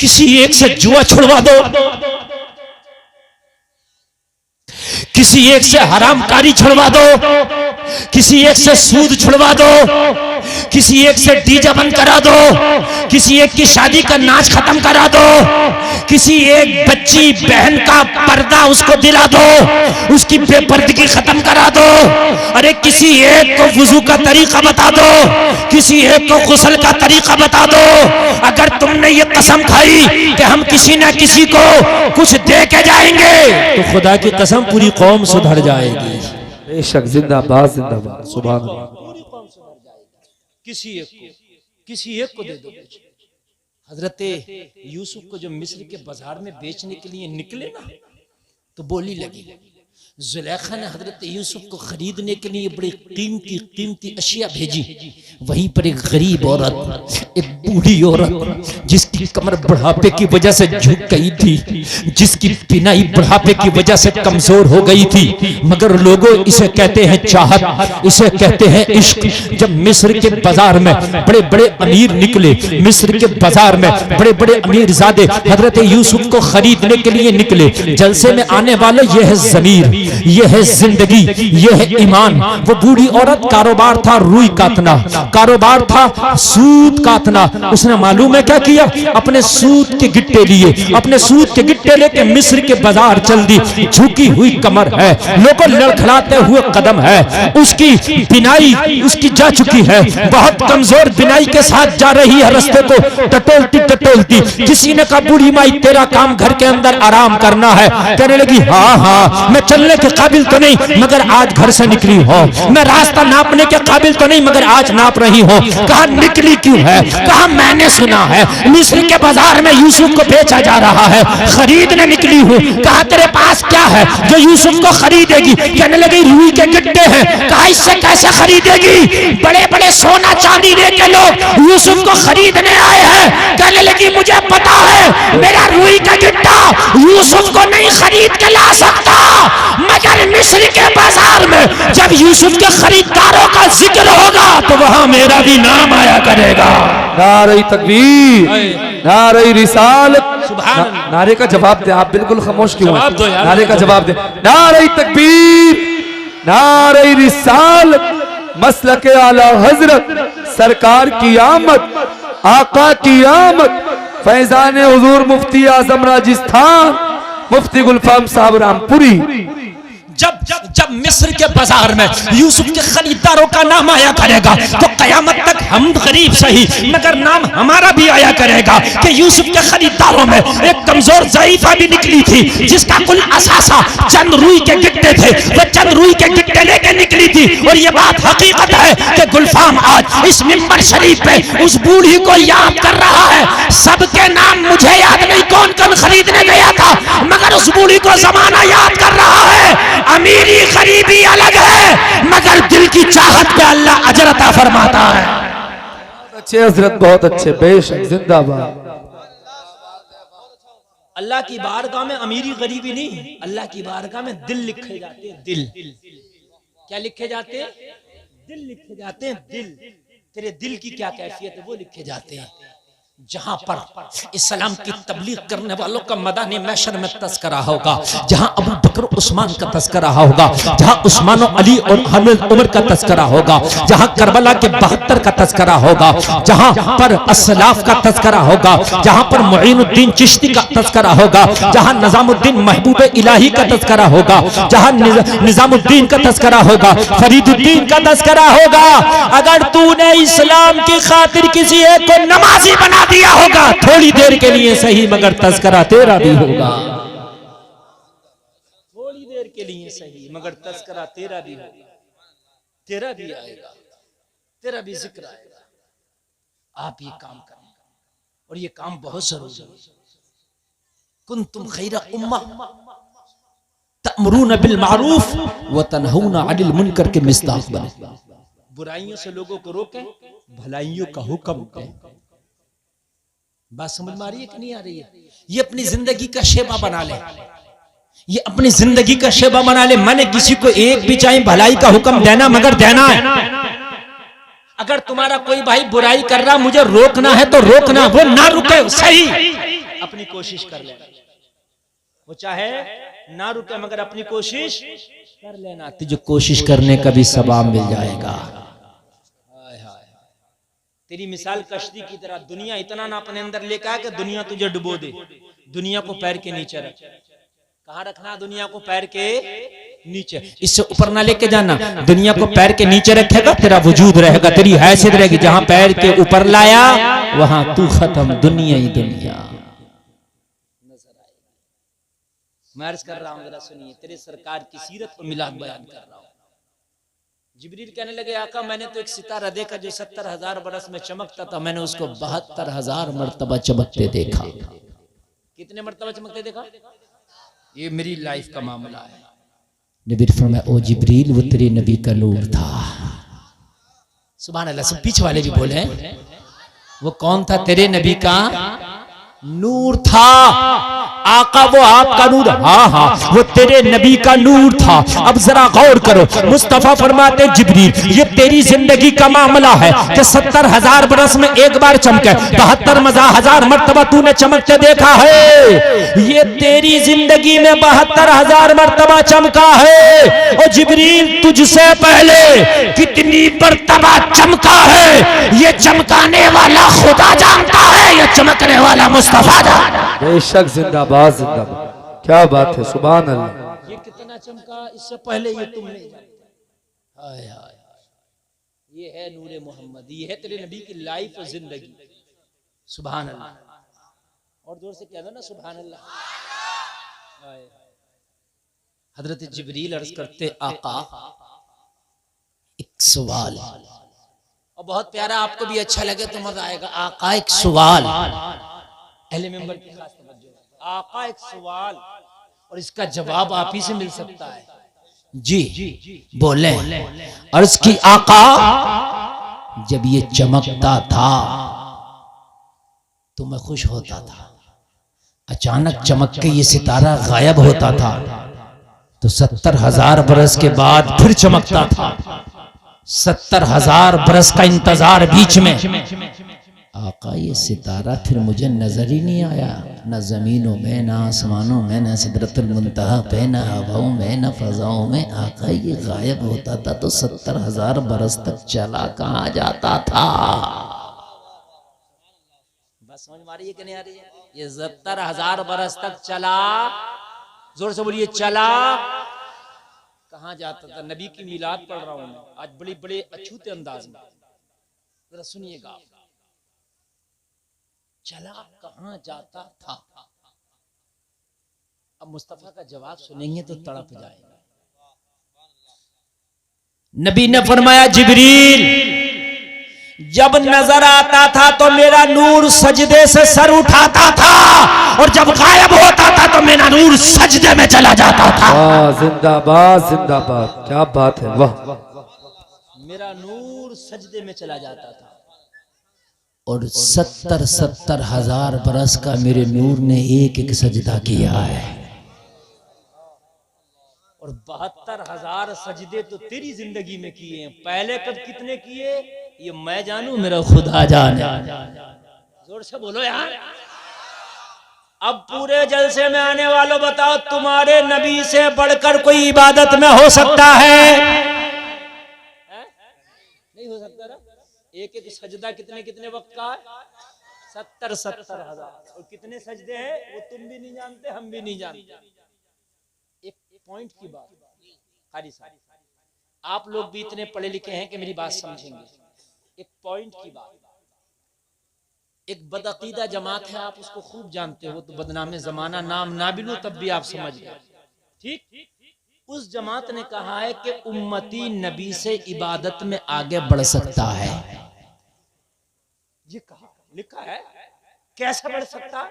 किसी एक से जुआ छुड़वा दो, किसी एक से हरामकारी छुड़वा दो, किसी एक से सूद छुड़वा दो, किसी एक से डीजे बंद करा दो, किसी एक की शादी का नाच खत्म करा दो, किसी एक बच्ची बहन का पर्दा उसको दिला दो, उसकी बेपर्दगी खत्म करा दो। अरे किसी एक को वुजू का तरीका बता दो, किसी एक को गुस्ल का तरीका बता दो। अगर तुमने ये कसम खाई कि हम किसी ना किसी को कुछ दे के जाएंगे तो खुदा की कसम पूरी कौम सुधर जाएगी। बेशक, जिंदाबाद जिंदाबाद, सुभान अल्लाह। पूरी कौम सुधर जाएगी। किसी एक को दे दो। हजरते यूसुफ को जो मिस्र के बाजार में बेचने के लिए निकले ना, तो बोली लगी। जुलेखा ने हजरत यूसुफ को खरीदने के लिए बड़ी कीमती अशिया भेजी। वहीं पर एक गरीब औरत, एक बूढ़ी औरत जिसकी कमर बुढ़ापे की वजह से झुक गई थी, जिसकी पिनाई बुढ़ापे की वजह से कमजोर हो गई थी, मगर लोगों इसे कहते हैं चाहत, इसे कहते हैं इश्क। जब मिस्र के बाजार में बड़े बड़े अमीर निकले, मिस्र के बाजार में बड़े बड़े अमीरजादे हजरत यूसुफ को खरीदने के लिए निकले। जलसे में आने वाले यह है ज़मीर, यह है जिंदगी, यह है ईमान। वो बूढ़ी औरत कारोबार था रुई काटना, कारोबार था सूत काटना। उसने मालूम है क्या किया? अपने सूत के गिट्टे लिए, अपने सूत के गिट्टे लेके मिस्र के बाजार चल दी। झुकी हुई कमर है, लोगों लड़खड़ाते हुए कदम है, उसकी बिनाई उसकी जा चुकी है, बहुत कमजोर बिनाई के साथ जा रही है रास्ते को टटोलती टटोलती। किसी ने कहा बूढ़ी माई तेरा काम घर के अंदर आराम करना है। कहने लगी हाँ हाँ, मैं चलने के काबिल तो नहीं मगर आज घर से निकली हो, मैं रास्ता नापने के काबिल तो नहीं मगर आज नाप रही हो। कहा निकली क्यों है? कहा मैंने सुना है मिस्र के बाजार में यूसुफ को बेचा जा रहा है, खरीदने निकली हूँ। कहा तेरे पास क्या है जो यूसुफ को खरीदेगी? कहने लगी रुई के गिट्टे हैं। कहा इससे कैसे खरीदेगी? बड़े बड़े सोना चांदी लेके लोग यूसुफ को खरीदने आए हैं। कहने लगी मुझे पता है मेरा रुई का गिट्टा यूसुफ को नहीं खरीद के ला सकता, मगर मिस्र के बाजार में जब यूसुफ के खरीदारों का जिक्र होगा तो वहां मेरा भी नाम आया करेगा। नारे तकबीर, नारे रिसालत। नारे का जवाब दे, आप बिल्कुल खामोश क्यों हैं? नारे का जवाब दे। नारे तकबीर, नारे रिसालत, मसलक आला हजरत सरकार की आमद, आका की आमद, फैजान हुजूर मुफ्ती आजम राजस्थान मुफ्ती गुलफाम साहब रामपुरी। जब जब जब मिस्र के बाजार में यूसुफ के खरीदारों का नाम आया करेगा तो कयामत तक हम गरीब सही मगर नाम हमारा भी आया करेगा कि यूसुफ के खरीदारों में एक कमजोर ज़ईफा भी निकली थी जिसका कुल असासा चंद रुई के गिट्टे थे। वो चंद रुई के गिट्टे लेके निकली थी। और ये बात हकीकत है कि गुलफाम आज इस मिंबर शरीफ पे उस बूढ़ी को याद कर रहा है। सबके नाम मुझे याद नहीं कौन कौन खरीदने गया था, मगर उस बूढ़ी को जमाना याद कर रहा है। अमीरी गरीबी अलग है मगर दिल की चाहत पे अल्लाह अजर अता फरमाता है। अच्छे हजरत, बहुत अच्छे, बेशक, जिंदाबाद। अल्लाह की बारगाह में अमीरी गरीबी नहीं, अल्लाह की बारगाह में दिल लिखे जाते हैं। दिल क्या लिखे जाते हैं? दिल लिखे जाते हैं। दिल, तेरे दिल की क्या कैफियत है वो लिखे जाते हैं। जहां पर इस्लाम की तबलीग करने वालों का मदानी महशर में तज़किरा होगा, जहां अबू बकर उस्मान का तज़किरा होगा, जहां उस्मान और अली और हज़रत उमर का तज़किरा होगा, जहां करबला के 72 का तज़किरा होगा, जहां पर असलाफ का तज़किरा होगा, जहां पर मुईनुद्दीन चिश्ती का तज़किरा होगा, जहां निजामुद्दीन महबूब इलाही का तज़किरा होगा, जहां निजामुद्दीन का तज़किरा होगा, फरीदुद्दीन का तज़किरा होगा। अगर तूने इस्लाम की खातिर किसी एक को नमाजी बना दिया होगा थोड़ी देर के लिए सही मगर तज़किरा तेरा भी होगा। थोड़ी देर के लिए सही मगर तज़किरा तेरा भी होगा, तेरा भी आएगा, तेरा भी जिक्र आएगा। आप ये काम करें और ये काम बहुत जरूरी है। कुंतुम खैरा उम्मा तअमुरून बिल मारूफ व तनहूना अनिल मुनकर के मिस्दाक बने। बुराइयों से लोगों को रोकें, भलाइयों का हुक्म दें। बात समझ में आ रही है कि नहीं आ रही है? ये अपनी जिंदगी का शेबा बना ले, ये अपनी जिंदगी का शेबा बना ले। मैंने किसी को एक भी चाहे भलाई का हुक्म देना मगर देना है। अगर तुम्हारा कोई भाई बुराई कर रहा मुझे रोकना है तो रोकना, वो ना रुके सही। अपनी कोशिश कर लेना, वो चाहे ना रुके मगर अपनी कोशिश कर लेना, तुझे कोशिश करने का भी सवाब मिल जाएगा। तेरी मिसाल कश्ती की तरह, दुनिया इतना ना अपने अंदर लेकर आ कि दुनिया तुझे डुबो दे। दुनिया को पैर के नीचे रख। कहाँ रखना? दुनिया को पैर के नीचे, इससे ऊपर ना लेके जाना। दुनिया को पैर के नीचे रखेगा, तेरा वजूद रहेगा, तेरी हैसियत रहेगी। जहां पैर के ऊपर लाया वहां तू खत्म, दुनिया ही दुनिया नजर आएगी। मैं अर्ज कर रहा हूं, जरा सुनिए, तेरे सरकार की सीरत को मिलाद बयान कर रहा हूं। जिब्रील कहने लगे, आका मैंने तो एक सितारा देखा जो 70,000 बरस में चमकता था, मैंने उसको 72,000 मर्तबा चमकते देखा। कितने मर्तबा चमकते देखा? ये मेरी लाइफ का मामला है। नबी फरमाया, ओ जिब्रील वो तेरे नबी का नूर था। सुभान अल्लाह। सब पीछे वाले भी बोले, वो कौन था? तेरे नबी का नूर था। आका वो आपका नूर? हाँ हाँ, वो तेरे नबी का नूर था। अब जरा गौर करो, मुस्तफा फरमाते जिब्रील ये तेरी जिंदगी का मामला है कि 70,000 बरस में एक बार चमके, 72,000 मर्तबा तूने चमकते देखा है। ये तेरी जिंदगी में 72,000 मर्तबा चमका है। और जिब्रील तुझसे पहले कितनी मर्तबा चमका है ये चमकाने वाला खुदा जानता है, ये चमकने वाला मुस्तफा जानता है। बेशक, जिंदाबाद जिंदाबाद, क्या बात है, सुभान अल्लाह। ये कितना चमका इससे पहले ये तुम नहीं जानते। हाय हाय, ये है नूरे मोहम्मद, ये है तेरे नबी की लाइफ और जिंदगी। सुभान अल्लाह। और जोर से कह दो ना सुभान अल्लाह। हजरत जिब्रील अर्ज करते, आका एक सवाल, और बहुत प्यारा, आपको भी अच्छा लगे तो मजा आएगा। आका एक सवाल, अहले मेंबर की खास तवज्जो, आका एक सवाल, और इसका जवाब आप ही से मिल सकता है। जी बोले। अर्ज की, आका जब ये चमकता था तो मैं खुश होता था, अचानक चमक के ये सितारा गायब होता था तो 70,000 बरस के बाद फिर चमकता था। 70,000 बरस का इंतजार बीच में, आका ये सितारा फिर मुझे नजर ही नहीं आया, न जमीनों में, न आसमानों में, न सिदरतुल मुंतहा पे, न हवाओं में, न फजाओं में। आका ये गायब होता था तो 70,000 बरस तक चला कहाँ जाता था? बस समझ मारिए कि नहीं आ रही है? ये 70,000 बरस तक चला, जोर से बोलिए, चला कहाँ जाता था? नबी की मिलाद पढ़ रहा हूं मैं आज बड़ी बड़े अछूते अंदाज में, जरा सुनिएगा। चला कहाँ जाता था? अब मुस्तफा का जवाब सुनेंगे तो तड़प जाएगा। नबी ने फरमाया, जिब्रील जब नजर आता था तो मेरा नूर सजदे से सर उठाता था, और जब गायब होता था तो मेरा नूर सजदे में चला जाता था। जिंदाबाद जिंदाबाद, क्या बात है, वाह। मेरा नूर सजदे में चला जाता था, और 70,000 बरस का मेरे नूर ने एक एक सजदा किया है, और 72,000 सजदे तो तेरी जिंदगी में किए हैं। पहले कब कितने किए ये मैं जानू, मेरा खुदा जाने। जोर से बोलो यार। अब पूरे जलसे में आने वालों बताओ, तुम्हारे नबी से बढ़कर कोई इबादत में हो सकता है? नहीं हो सकता ना। एक एक सजदा कितने कितने वक्त का है? 70,000। और कितने सजदे हैं वो तुम भी नहीं जानते, हम भी नहीं जानते। एक पॉइंट की बात, कारी साहब, आप लोग भी इतने पढ़े लिखे हैं कि मेरी बात समझेंगे। एक पॉइंट की बात, एक बदअकीदा जमात है, आप उसको खूब जानते हो, तो बदनाम जमाना नाम ना भी लो तब भी आप समझ गए, ठीक? उस जमात ने कहा है कि उम्मती नबी से इबादत में आगे बढ़ सकता है। ये कहा, लिखा है, कैसे बढ़ सकता?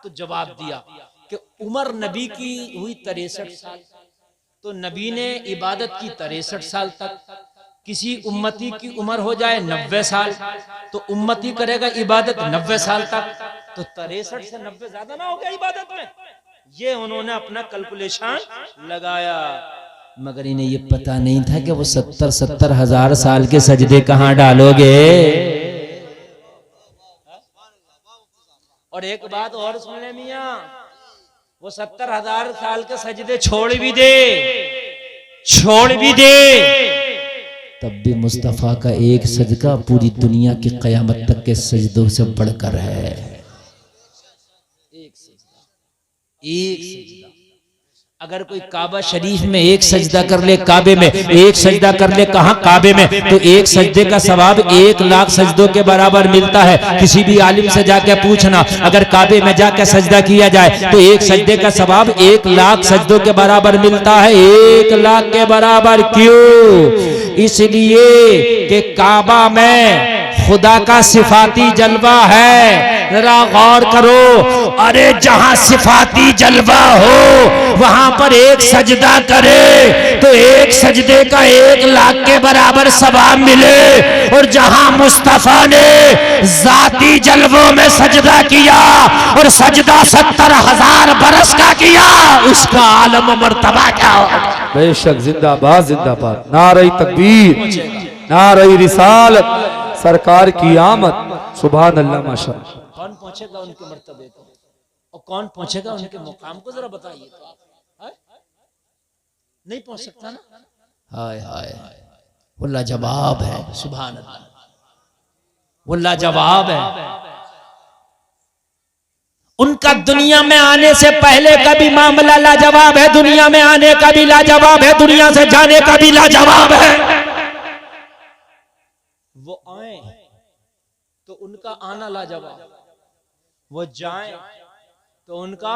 तो जवाब दिया कि उम्र नबी की हुई 63 साल, तो नबी ने इबादत की 63 साल तक। किसी उम्मती की उम्र हो जाए 90 साल तो उम्मती करेगा इबादत 90 साल तक, तो 63 से 90 ज्यादा ना हो गया इबादत में? ये उन्होंने अपना कैलकुलेशन लगाया, मगर इन्हें ये पता नहीं था कि वो 70,000 साल के सजदे कहां डालोगे। और एक बात और सुन ले मियां, वो 70,000 साल के सजदे छोड़ भी दे तब भी मुस्तफा का एक सजदा पूरी दुनिया की कयामत तक के सजदों से बढ़कर है। एक सजदा अगर कोई काबा शरीफ में एक सजदा कर ले, काबे में एक सजदा कर ले, कहां काबे में, तो एक सजदे का सवाब 1,00,000 सजदों के बराबर मिलता है। किसी भी आलिम से जाके पूछना, अगर काबे में जाकर सजदा किया जाए तो एक सजदे का सवाब 1,00,000 सजदों के बराबर मिलता है। 1,00,000 के बराबर क्यों? इसलिए कि काबा में खुदा का सिफाती जलवा है। जरा गौर करो, अरे जहां सिफाती जलवा हो वहां पर एक सजदा करे तो एक सजदे का 1,00,000 के बराबर सवाब मिले, और जहां मुस्तफा ने जाती जलवों में सजदा किया और सजदा 70,000 बरस का किया, उसका आलम मर्तबा क्या होगा? बेशक, जिंदाबाद जिंदाबाद, नारे तकबीर, नारे रिसालत, सरकार की आमद, सुभान अल्लाह, माशाअल्लाह। कौन पहुंचेगा उनके मर्तबे को और कौन पहुंचेगा उनके मुकाम को, जरा बताइए तो आप। नहीं पहुंच सकता ना। हाय हाय, वो लाजवाब है, सुभान अल्लाह, वो लाजवाब है। उनका दुनिया में आने से पहले का भी मामला लाजवाब है, दुनिया में आने का भी लाजवाब है, दुनिया से जाने का भी लाजवाब है। वो आए तो उनका आना लाजवाब, वो जाएं तो उनका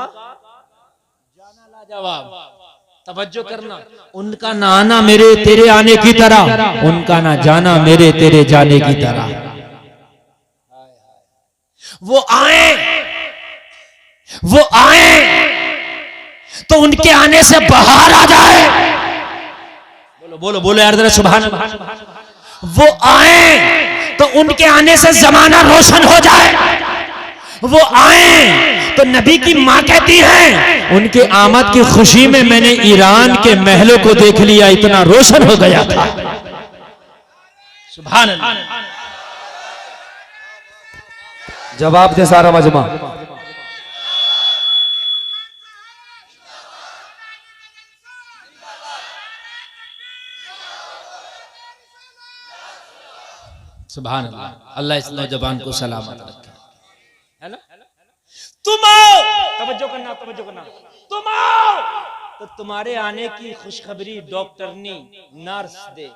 जाना लाजवाब। तवज्जो करना, उनका ना आना मेरे तेरे आने की तरह, उनका ना जाना मेरे तेरे जाने की तरह। वो आए तो उनके आने से बहार आ जाए। बोलो बोलो बोलो यार जरा सुभान अल्लाह। वो आए तो उनके आने से जमाना रोशन हो जाए। वो आए तो नबी की माँ कहती है, उनके आमद की खुशी में मैंने ईरान के महलों को देख लिया, इतना रोशन हो गया था। सुभान अल्लाह। जवाब दे सारा मजमा। सुभान अल्लाह। अल्लाह इस नौजवान को सलामत रखे, है ना। तुम आओ, तवज्जो करना, तवज्जो करना, तुम आओ तो तुम्हारे आने की खुशखबरी डॉक्टरनी नर्स दे।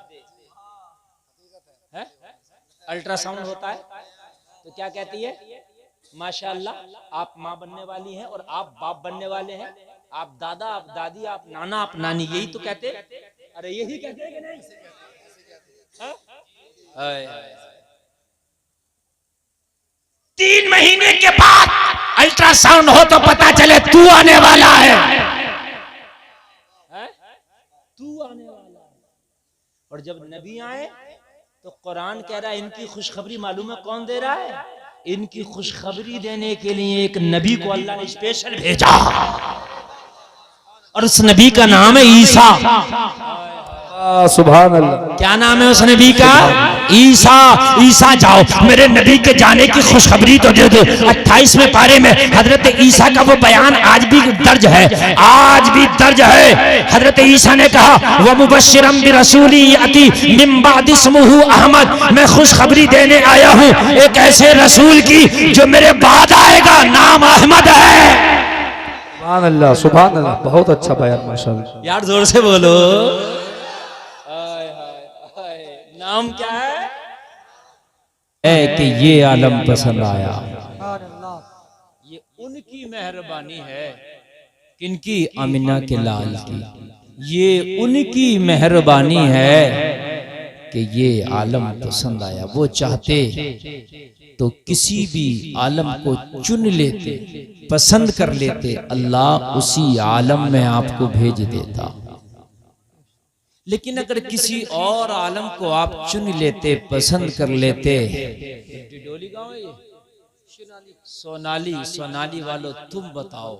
है अल्ट्रासाउंड होता है तो क्या कहती है? माशाअल्लाह आप माँ बनने वाली हैं और आप बाप बनने वाले हैं, आप दादा, आप दादी, आप नाना, आप नानी, यही तो कहते। अरे यही कहते हैं कि नहीं? हाय 3 महीने के बाद अल्ट्रासाउंड हो तो पता चले तू आने वाला है, तू आने वाला है। और जब नबी आए तो कुरान कह रहा है इनकी खुशखबरी मालूम है कौन दे रहा है? इनकी खुशखबरी देने के लिए एक नबी को अल्लाह ने स्पेशल भेजा, और उस नबी का नाम है ईसा। सुभान अल्लाह। क्या नाम है उस नबी का? ईसा। ईसा जाओ मेरे नबी के जाने की खुशखबरी तो दे दो। 28वें पारे में हजरत ईसा का वो बयान आज भी दर्ज है, आज भी दर्ज है। हजरत ईसा ने कहा व मुबश्शिरम बिरसूली याती मिन बाद इस्मुहु अहमद, मैं खुशखबरी देने आया हूँ एक ऐसे रसूल की जो मेरे बाद आएगा, नाम अहमद है। सुभान अल्लाह, सुभान अल्लाह, बहुत अच्छा बयान माशाअल्लाह। यार जोर से बोलो। नाम क्या है कि ये आलम पसंद आया। ये उनकी मेहरबानी है, किनकी? आमिना के लाल की। ये उनकी मेहरबानी है कि ये आलम पसंद आया। वो चाहते तो किसी भी आलम को चुन लेते, पसंद कर लेते, अल्लाह उसी आलम में आपको भेज देता। लेकिन अगर किसी और आलम को आप चुन लेते, पसंद कर लेते, डिडोली गांव है ये, सोनाली, सोनाली वालों तुम बताओ,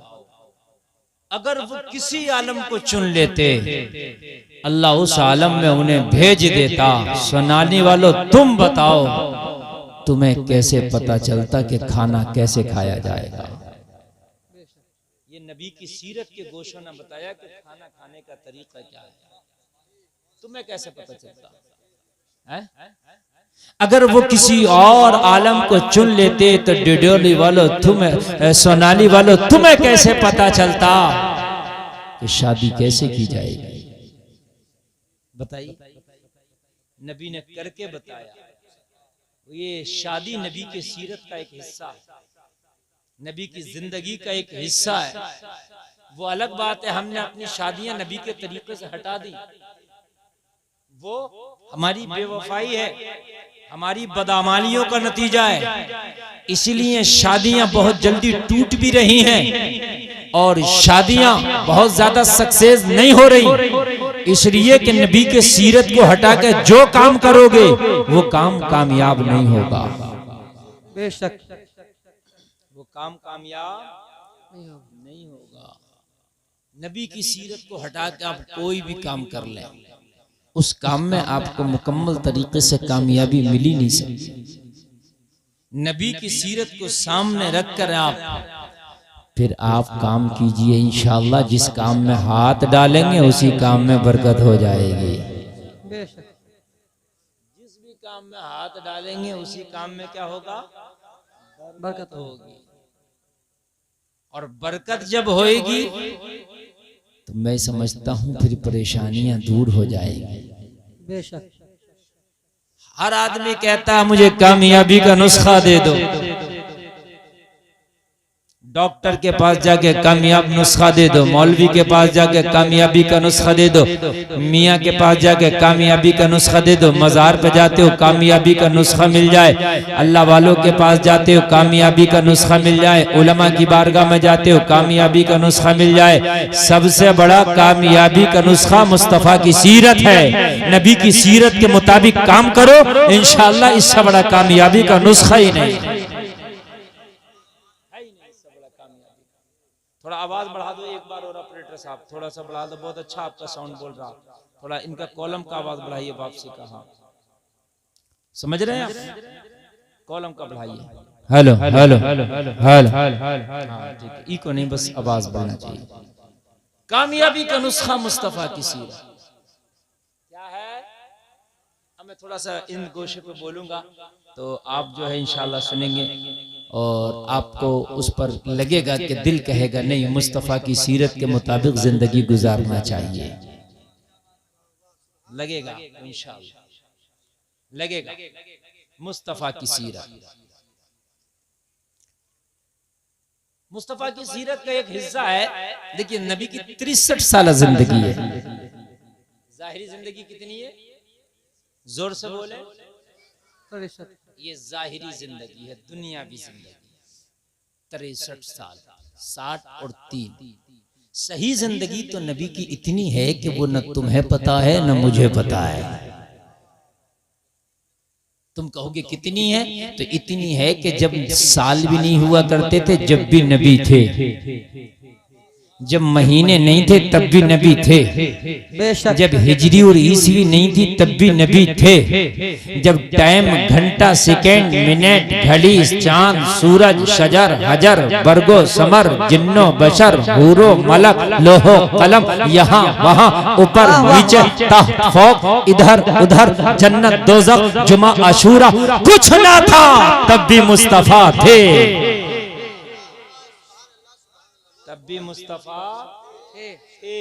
अगर वो किसी आलम को चुन लेते अल्लाह उस आलम में उन्हें भेज देता, सोनाली वालों तुम बताओ तुम्हें कैसे पता चलता कि खाना कैसे खाया जाएगा। ये नबी की सीरत के गोशों ने बताया कि खाना खाने का तरीका क्या है, तुम्हें कैसे पता चलता है? अगर वो किसी और आलम को चुन लेते तो डिडोली वालों, तुम्हें सोनाली वालों, तुम्हें कैसे पता चलता कि शादी कैसे की जाएगी? बताइए, नबी ने करके बताया। ये शादी नबी के सीरत का एक हिस्सा है, नबी की जिंदगी का एक हिस्सा है। वो अलग बात है हमने अपनी शादियां नबी के तरीके से हटा दी, वो हमारी बेवफाई है, हमारी बदआमालियों का नतीजा है। इसलिए शादियां बहुत जल्दी टूट भी रही हैं और शादियां बहुत ज्यादा सक्सेस नहीं हो रही, इसलिए कि नबी के सीरत को हटा के जो काम करोगे वो काम कामयाब नहीं होगा। बेशक वो काम कामयाब नहीं होगा। नबी की सीरत को हटा के आप कोई भी काम कर लें, उस काम में आपको मुकम्मल तरीके से कामयाबी मिल ही नहीं सकती। नबी की सीरत को सामने रखकर फिर आप काम कीजिए, इंशाअल्लाह जिस काम में हाथ डालेंगे उसी काम में बरकत हो जाएगी। जिस भी काम में हाथ डालेंगे उसी काम में क्या होगा? बरकत होगी। और बरकत जब होएगी तो मैं समझता हूं फिर परेशानियां दूर हो जाएगी। बेशक हर आदमी कहता है मुझे कामयाबी का नुस्खा दे दो, डॉक्टर के पास जाके कामयाब नुस्खा दे दो, मौलवी के पास जाके कामयाबी का नुस्खा दे दो, मियाँ के पास जाके कामयाबी का नुस्खा दे दो, मज़ार पे जाते हो कामयाबी का नुस्खा मिल जाए, अल्लाह वालों के पास जाते हो कामयाबी का नुस्खा मिल जाए, उलमा की बारगाह में जाते हो कामयाबी का नुस्खा मिल जाए। सबसे बड़ा कामयाबी का नुस्खा मुस्तफ़ा की सीरत है। नबी की सीरत के मुताबिक काम करो, इंशाअल्लाह इससे बड़ा कामयाबी का नुस्खा ही नहीं। थोड़ा आवाज बढ़ा दो एक बार, और ऑपरेटर साहब थोड़ा सा बढ़ा दो, बहुत अच्छा आपका साउंड बोल रहा, थोड़ा इनका कॉलम का आवाज बढ़ाइए वापसी का। हाँ समझ रहे हैं आप? कॉलम का बढ़ाइए। हेलो हेलो हेलो, इको नहीं, बस आवाज बढ़ना चाहिए। कामयाबी का नुस्खा मुस्तफा की सीरत क्या है? अब मैं थोड़ा सा इन गोशे पे बोलूंगा तो आप जो है इंशाल्लाह सुनेंगे और आपको उस पर लगेगा कि दिल कहेगा नहीं, मुस्तफ़ा की सीरत के मुताबिक जिंदगी गुजारना चाहिए। लगेगा इंशाअल्लाह, लगेगा मुस्तफ़ा की सीरत। मुस्तफ़ा की सीरत का एक हिस्सा है। देखिए नबी की 63 साल जिंदगी है। जाहिरी जिंदगी कितनी है? जोर से बोले। ये जाहिरी जिंदगी है, दुनियावी जिंदगी 63 साल, 60 और 3। सही जिंदगी तो नबी की इतनी है कि वो न तुम्हें पता है न मुझे पता है। तुम कहोगे कितनी है, तो इतनी है कि जब साल भी नहीं हुआ करते थे जब भी नबी थे, जब महीने नहीं थे तब भी नबी थे, जब हिजरी और ईसवी नहीं थी तब भी नबी थे, जब टाइम घंटा सेकंड मिनट घड़ी चांद सूरज शजर हजर बरगो समर जिन्नो बशर हूरो मलक लोहो कलम यहाँ वहाँ ऊपर नीचे तहत फौक इधर उधर जन्नत दोज़ख जुमा आशूरा कुछ ना था तब भी मुस्तफा थे, तब भी मुस्तफा थे।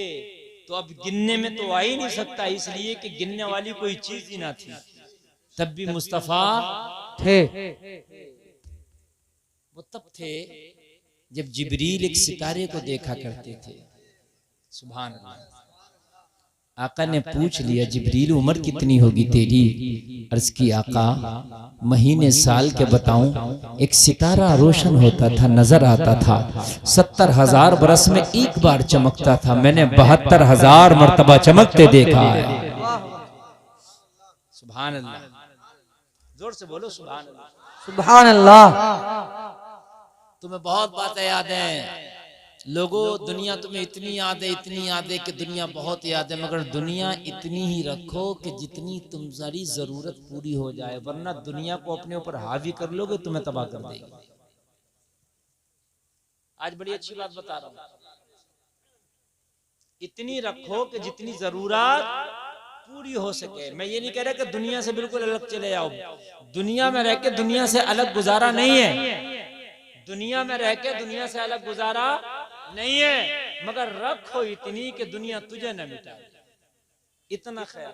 तो अब गिनने में तो आ ही नहीं सकता, इसलिए कि गिनने वाली कोई चीज ही ना थी, तब भी मुस्तफा थे। वो तब थे जब जिब्रील एक सितारे को देखा करते थे। सुभान अल्लाह। आका ने पूछ लिया जिब्रील उम्र कितनी होगी तेरी? अर्ज की आका महीने साल के बताऊं? एक सितारा रोशन होता था, नजर आता था, 70,000 बरस में एक बार चमकता था, मैंने 72,000 मर्तबा चमकते देखा है। सुभान अल्लाह, जोर से बोलो सुभान अल्लाह। सुभान अल्लाह। तुम्हें बहुत बातें याद हैं, लोगों, दुनिया तुम्हें इतनी याद है कि दुनिया बहुत याद है, मगर दुनिया इतनी ही रखो कि जितनी तुम्हारी जरूरत पूरी हो जाए, वरना दुनिया को अपने ऊपर हावी कर लोगे तुम्हें तबाह कर देगी। आज बड़ी अच्छी बात बता रहा हूं, इतनी रखो कि जितनी जरूरत पूरी हो सके। मैं ये नहीं कह रहा कि दुनिया से बिल्कुल अलग चले जाओ, दुनिया में रह के दुनिया से अलग गुजारा नहीं है, दुनिया में रह के दुनिया से अलग गुजारा नहीं है, मगर रखो इतनी कि दुनिया तुझे न मिटाए, इतना ख्याल।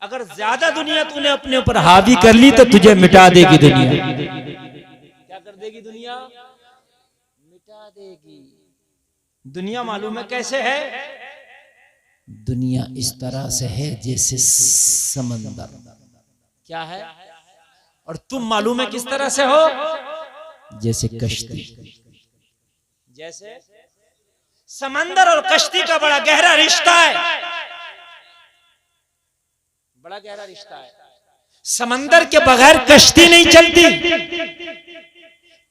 अगर ज्यादा दुनिया तूने अपने ऊपर हावी कर ली तो तुझे मिटा देगी दुनिया। क्या कर देगी दुनिया? मिटा देगी। दुनिया मालूम है कैसे है? दुनिया इस तरह से है जैसे समंदर। क्या है? और तुम मालूम है किस तरह से हो? जैसे कश्ती। जैसे समंदर और कश्ती का बड़ा गहरा रिश्ता है, बड़ा गहरा रिश्ता है। समंदर के बगैर कश्ती नहीं चलती,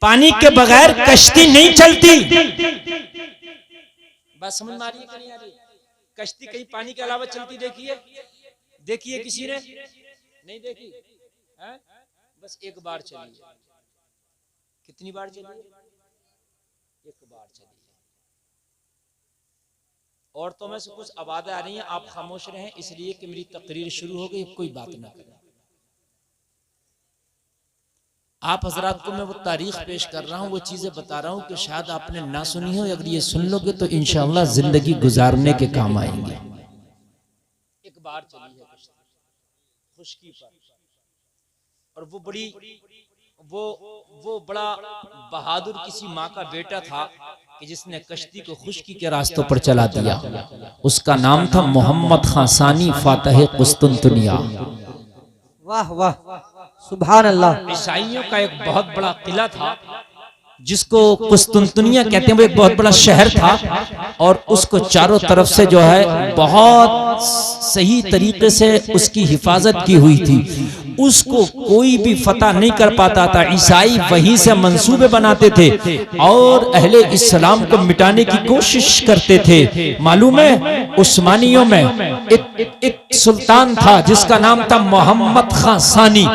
पानी के बगैर कश्ती नहीं चलती। बात समझ में आ रही है कि नहीं आ रही? कश्ती कहीं पानी के अलावा चलती देखिए? देखिए किसी ने? नहीं देखी है? बस एक बार चली। कितनी बार चली? एक बार चली। औरतों में से कुछ आवाज़ें आ रही हैं, आप खामोश रहें इसलिए कि मेरी तकरीर शुरू हो गई, कोई बात ना करें। आप हजरात को मैं वो तारीख पेश कर रहा हूँ, वो चीजें बता रहा हूँ कि शायद आपने ना सुनी हो, अगर ये सुन लोगे तो इंशाअल्लाह जिंदगी गुजारने के काम आएंगे। एक बार चली है खुशकी पर, और वो बड़ी वो बड़ा बहादुर किसी माँ का बेटा था कि जिसने कश्ती को खुशकी के रास्तों पर चला दिया। उसका नाम था मोहम्मद खान सानी फातह कुस्तुनतुनिया। वाह वाह, सुभान अल्लाह। ईसाइयों का एक बहुत बड़ा किला था जिसको कुस्तुनतुनिया कहते हैं, वो एक बहुत बड़ा शहर था, और उसको चारों तरफ से जो है बहुत सही तरीके से उसकी हिफाजत की हुई थी। उसको कोई भी फतह नहीं कर पाता था। ईसाई वहीं से मंसूबे बनाते थे और अहले इस्लाम को मिटाने की कोशिश करते थे। मालूम है, उस्मानियों में एक सुल्तान था जिसका नाम था मोहम्मद खान सानी।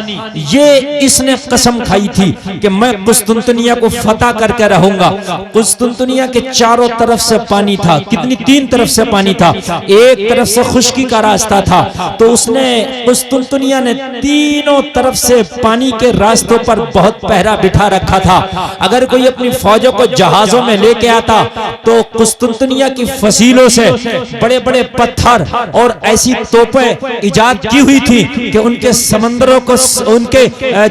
ये इसने कसम खाई थी कि मैं कुस्तुनतुनिया को फतह करके रहूंगा। कुस्तुनतुनिया के चारों तरफ से पानी था। कितनी? 3 तरफ से पानी था। एक तरफ से खुश्की का रास्ता था, तो उसने कुस्तुनतुनिया ने तीनों तरफ से पानी के रास्तों पर बहुत पहरा बिठा रखा था। अगर कोई अपनी फौजों को जहाजों में लेके आता तो कुस्तुनतुनिया की फसीलों से बड़े बड़े पत्थर और ऐसी तोपें इजाद की हुई थी कि उनके समंदरों को, उनके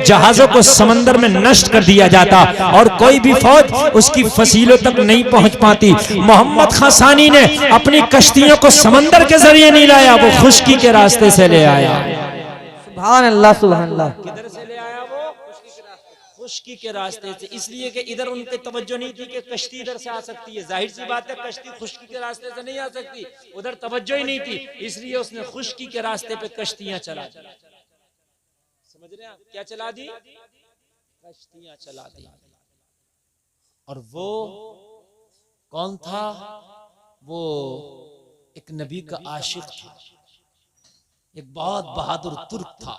जहाजों को समंदर में नष्ट कर दिया जाता और कोई भी फौज उसकी फसीलों तक नहीं पहुंच पाती। मोहम्मद खान सानी ने अपनी कश्तियों को समंदर के जरिए नहीं लाया, वो खुश्की के रास्ते से ले आया। सुभान अल्लाह, सुभान अल्लाह। किधर से ले आया वो? खुश्की के रास्ते से। इसलिए कि इधर उनकी तवज्जो नहीं थी कि कश्ती इधर से आ सकती है। जाहिर सी बात है, कश्ती खुश्की के रास्ते से नहीं आ सकती, उधर तवज्जो ही नहीं थी। इसलिए उसने खुश्की के रास्ते पे कश्तियां चला दी। समझ रहे हैं आप? क्या चला दी? कश्तियां चला दी। और वो कौन था? वो एक नबी का आशिक था, एक बहुत बहादुर तुर्क था।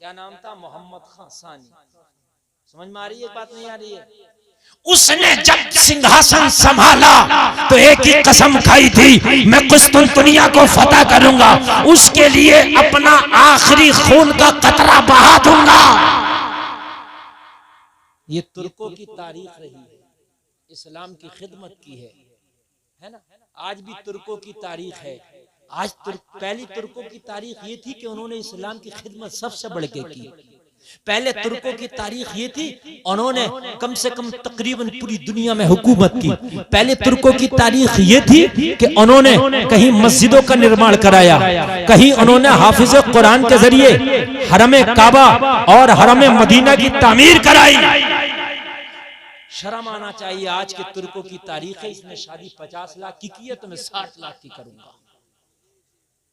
क्या नाम था? मोहम्मद खान सानी। समझ में आ रही है? बात नहीं आ रही है? उसने जब सिंहासन संभाला तो एक ही कसम खाई थी, मैं कुस्तुनतुनिया को फतह करूंगा, उसके लिए अपना आखिरी खून का कतरा बहा दूंगा। ये तुर्कों की तारीख रही है, इस्लाम की खिदमत की है ना? आज भी तुर्कों की तारीख है। आज पहली तुर्कों की तारीख ये थी कि उन्होंने इस्लाम की खिदमत सबसे बढ़ के की। पहले तुर्कों की तारीख ये थी, उन्होंने कम से कम तकरीबन पूरी दुनिया में हुकूमत की। पहले तुर्कों की तारीख ये थी कि उन्होंने कहीं मस्जिदों का निर्माण कराया, कहीं उन्होंने हाफिज कुरान के जरिए हरम काबा और हरम मदीना की तामीर कराई। शर्म आना चाहिए। आज के तुर्कों की तारीख है, इसने शादी 50 लाख की है तो मैं 60 लाख की करूंगा।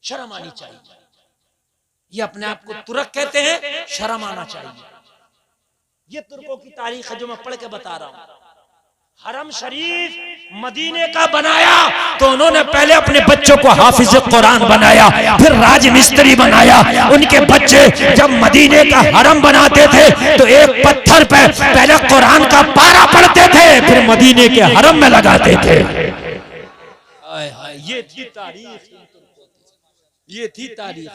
शर्म आनी चाहिए। ये अपने आप को तुर्क कहते हैं, शर्म आना चाहिए। ये तुर्कों की तारीख है जो मैं पढ़ के बता रहा हूं। हरम शरीफ मदीने का बनाया तो उन्होंने पहले अपने बच्चों को हाफिज कुरान बनाया, फिर राज मिस्त्री बनाया। उनके बच्चे जब मदीने का हरम बनाते थे तो एक पत्थर पे पहले कुरान का पारा पढ़ते थे, फिर मदीने के हरम में लगाते थे। ये थी तारीख, ये थी तारीख।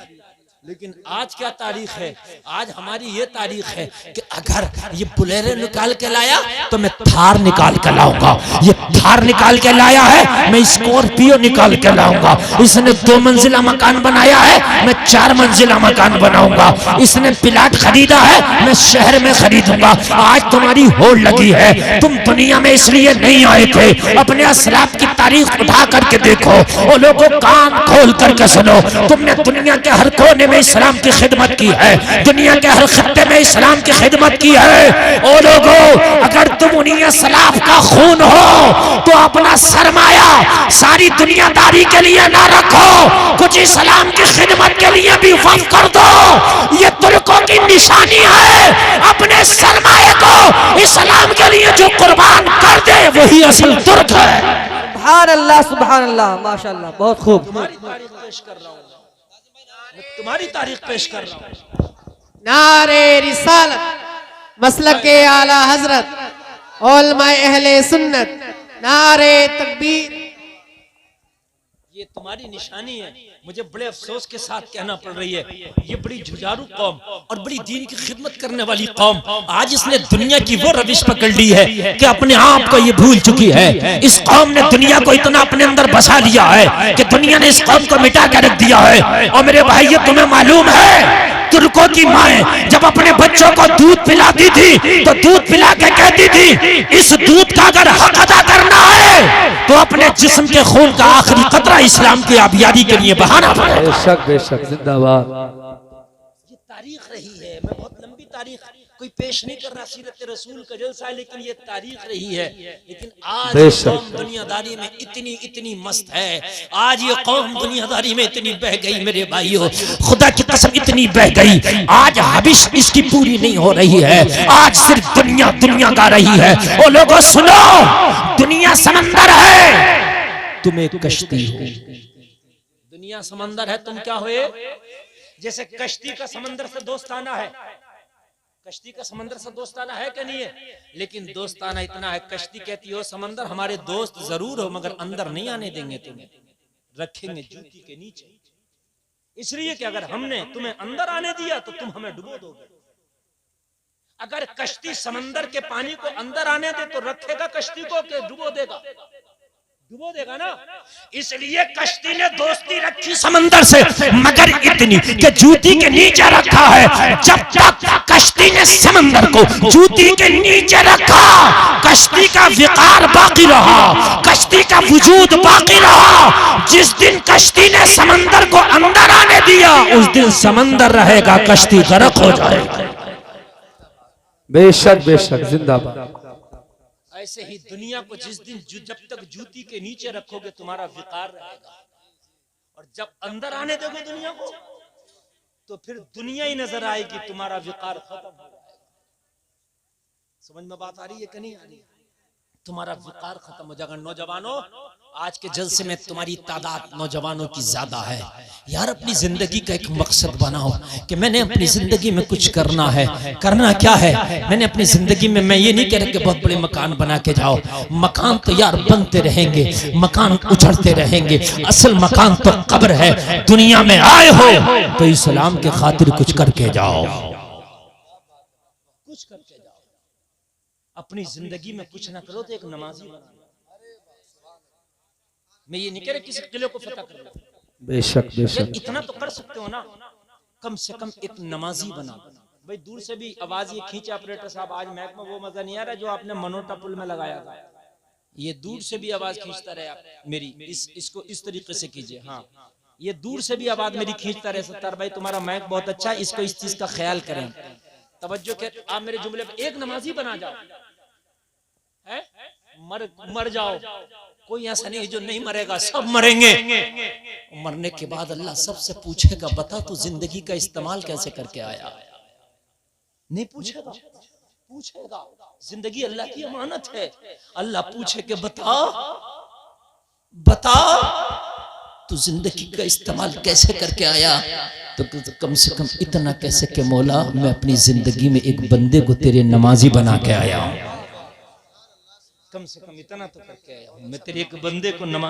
लेकिन आज क्या तारीख है? आज हमारी ये तारीख है कि अगर ये बुलेरो निकाल के लाया तो मैं थार निकाल के लाऊंगा, ये थार निकाल के लाया है मैं स्कॉर्पियो निकाल के लाऊंगा, इसने 2 मंजिला मकान बनाया है मैं 4 मंजिला मकान बनाऊंगा, इसने प्लाट खरीदा है मैं शहर में खरीदूंगा। आज तुम्हारी होड़ लगी है, तुम दुनिया में इसलिए नहीं आए थे। अपने असलाफ की तारीख उठा करके देखो, वो लोगों कान खोल करके सुनो। तुमने दुनिया के हर कोने में इस्लाम की खिदमत की है, दुनिया के हर खत्ते में इस्लाम की खिदमत की है। ओ लोगों, अगर तुम उन्हीं असलाफ का खून हो तो अपना सरमाया सारी दुनियादारी के लिए ना रखो, कुछ इस्लाम की खिदमत के लिए भी वक्फ कर दो। ये तुर्कों की निशानी है, अपने सरमाए को इस्लाम के लिए जो कुर्बान कर दे वही असल तुर्क है। सुभान अल्लाह, सुभान अल्लाह, माशाअल्लाह, बहुत खूब। तुम्हारी तारीख पेश कर रहा हूँ, तुम्हारी तारीख पेश कर रहा हूँ। नारे रिसालत मसलक के आला हजरत उलमाए अहले सुन्नत, नारे तकबीर। ये तुम्हारी निशानी है। मुझे बड़े अफसोस के साथ कहना पड़ रही है, ये बड़ी जुझारू कौम और बड़ी दीन की खिदमत करने वाली कौम आज इसने दुनिया की वो रविश पकड़ ली है कि अपने आप को ये भूल चुकी है। इस कौम ने दुनिया को इतना अपने अंदर बसा लिया है कि दुनिया ने इस कौम को मिटा कर रख दिया है। और मेरे भाई, ये तुम्हें मालूम है, तुर्कों की माएं जब अपने बच्चों को दूध पिलाती थी तो दूध पिला के कहती थी, इस दूध का अगर हक अदा करना है तो अपने जिस्म के खून का आखिरी कतरा इस्लाम की आबियादी के लिए बहाना पड़ेगा। बेशक बेशक, जिंदाबाद। ये तारीख रही है। मैं बहुत लंबी तारीख कोई पेश नहीं कर रहा, सीरत रसूल का जलसा है, लेकिन ये तारीख रही है। लेकिन आज कौम दुनियादारी में इतनी इतनी मस्त है, आज ये कौम दुनियादारी में इतनी बह गई मेरे भाइयों, खुदा की कसम इतनी बह गई। आज हबिश इसकी पूरी नहीं हो रही है, आज सिर्फ दुनिया दुनिया गा रही है। ओ लोगों सुनो, दुनिया समंदर है, तुम एक कश्ती हो। दुनिया समंदर है, तुम क्या हुए? जैसे कश्ती का समंदर से दोस्ताना है, कश्ती का समंदर से दोस्ताना है कि नहीं है? लेकिन दोस्ताना इतना है, कश्ती कहती हो समंदर हमारे दोस्त जरूर हो मगर अंदर नहीं आने देंगे, तुम्हें रखेंगे जूती के नीचे, इसलिए कि अगर हमने तुम्हें अंदर आने दिया तो तुम हमें डुबो दोगे। अगर कश्ती समंदर के पानी को अंदर आने दे तो रखेगा कश्ती को कि डुबो देगा? डुबो देगा ना। इसलिए कश्ती ने दोस्ती रखी समंदर से, मगर इतनी कि जूती के नीचे रखा है। जब तक कश्ती ने समंदर को जूती के नीचे रखा, कश्ती का विकार बाकी रहा, कश्ती का वजूद बाकी रहा। जिस दिन कश्ती ने समंदर को अंदर आने दिया उस दिन समंदर रहेगा, कश्ती गर्क हो जाएगी। बेशक बेशक, जिंदाबाद। ऐसे ही दुनिया को जिस दिन जब तक जूती के नीचे रखोगे तुम्हारा विकार रहेगा, और जब अंदर आने दोगे दुनिया को तो फिर दुनिया ही नजर आएगी, तुम्हारा विकार खत्म हो जाएगा। समझ में बात आ रही है कि नहीं आ रही? तुम्हारा विकार खत्म हो जाएगा। नौजवानों, आज के जलसे में तुम्हारी तादाद नौजवानों की ज्यादा है। यार अपनी जिंदगी का एक मकसद बनाओ कि मैंने अपनी जिंदगी में कुछ करना है। करना क्या है? मैंने अपनी जिंदगी में, मैं ये नहीं कह रहा कि बहुत बड़े मकान बना के जाओ, मकान तो यार बनते रहेंगे, मकान उछड़ते रहेंगे, असल मकान तो कब्र है। दुनिया में आए हो तो इस्लाम के खातिर कुछ करके जाओ, कुछ करके जाओ। अपनी जिंदगी में कुछ ना करो तो एक नमाजी बना। मैं ये नहीं कह रहा किसी किले को फतह कर लो, बेशक बेशक, इतना तो कर सकते हो ना, कम से कम एक नमाजी बना। भाई दूर से भी आवाज ये खींचे ऑपरेटर साहब, आज मैक में वो मजा नहीं आ रहा जो आपने मनोटा पुल में लगाया था। ये दूर से भी आवाज खींचता रहे आप मेरी, इसको इस तरीके से कीजिए। हाँ, ये दूर से भी आवाज मेरी खींचता रहे। सत्तार भाई तुम्हारा मैक बहुत अच्छा है, इसको इस चीज का ख्याल करें, तवज्जो के। आप मेरे जुमले पे एक नमाजी बना जाओ, है? मर जाओ। कोई ऐसा नहीं जो नहीं मरेगा, सब मरेंगे। मरने के बाद अल्लाह सबसे पूछेगा, बता तू जिंदगी का इस्तेमाल कैसे करके आया? नहीं पूछेगा, पूछेगा। जिंदगी अल्लाह की अमानत है। अल्लाह पूछे कि बता बता तू जिंदगी का इस्तेमाल कैसे करके आया, तो कम से कम इतना कह सके मौला मैं अपनी जिंदगी में एक बंदे को तेरे नमाजी बना के आया हूं। कम से कम इतना तो करके आया हूं, मैं तेरे एक बंदे को नमाज